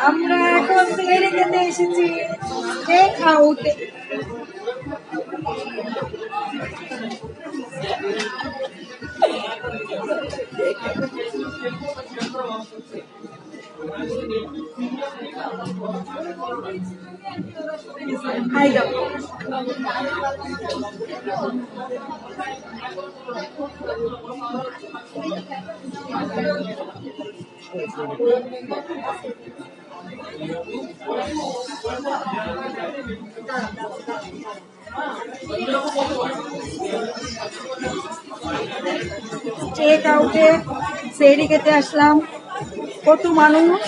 আমরা এখন সেরে খেতে এসেছি। খাওতে খাই দাও। স্টেক আউটে সেহরি খেতে আসলাম। কত মানুষ!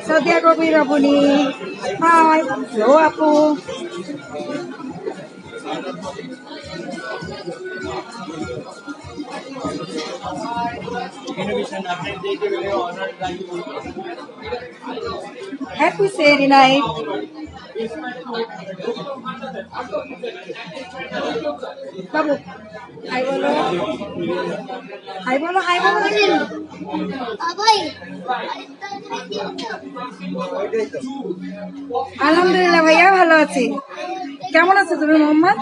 সাদিয়া কবির আপনি হাই, হ্যালো আপু। Happy Saturday night. বাবু হাই বলো, হাই বলো, হাই বলো। আলহামদুলিল্লাহ ভাইয়া ভালো আছি। কেমন আছো তুমি মোহাম্মদ?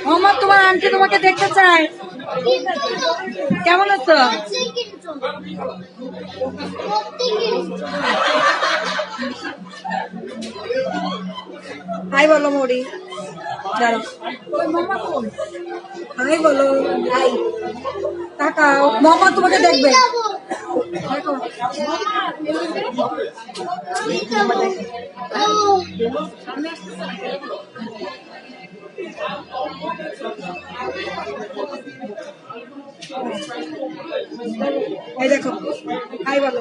মোহাম্মদ তোমার আন্টি তোমাকে দেখতে চায়। কেমন আছো? হাই বলো মরি, হাই বলো, হাই তাকাও। মোহাম্মদ তোমাকে দেখবে। এই দেখো, হাই বলো,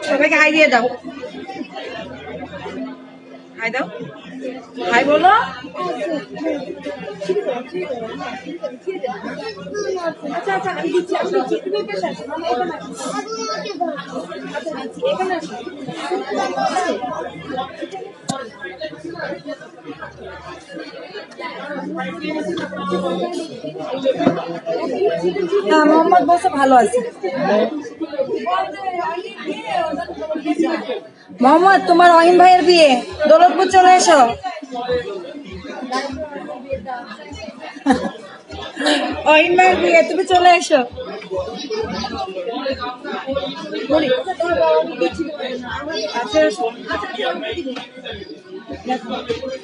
সবাইকে হাই দিয়ে দাও। হাই দাও, হাই বলো। আচ্ছা আচ্ছা আমি দিচ্ছি, আমি দিচ্ছি। তুমি পেশা আছো, আমি এখানে আছি। আচ্ছা দিচ্ছি, এখানে আছি। হ্যাঁ মোহাম্মদ বলছে ভালো আছে। মোহাম্মদ তোমার অহিম ভাইয়ের বিয়ে, দৌলতপুর চলে এসো। অহিম ভাইয়ের বিয়ে, তুমি চলে এসো।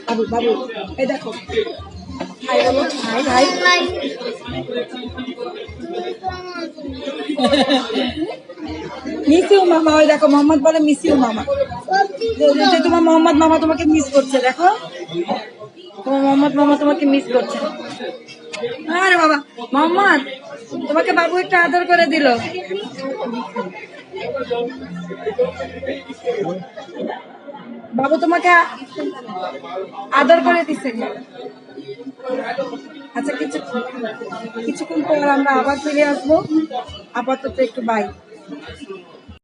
বাবু বাবু এই দেখো, হাই বলো, হাই হাই। মিস ইউ মামা। ওই দেখো মোহাম্মদ বলে মিস ইউ মামা। তোমার মোহাম্মদ মামা তোমাকে মিস করছে। দেখো তোমার মোহাম্মদ মামা তোমাকে মিস করছে। আরে বাবা মোহাম্মদ, তোমাকে বাবু একটু আদর করে দিল। বাবু তোমাকে আদর করে দিচ্ছে। আচ্ছা কিছুক্ষণ পর আমরা আবার ফিরে আসবো। আপাতত একটু বাই।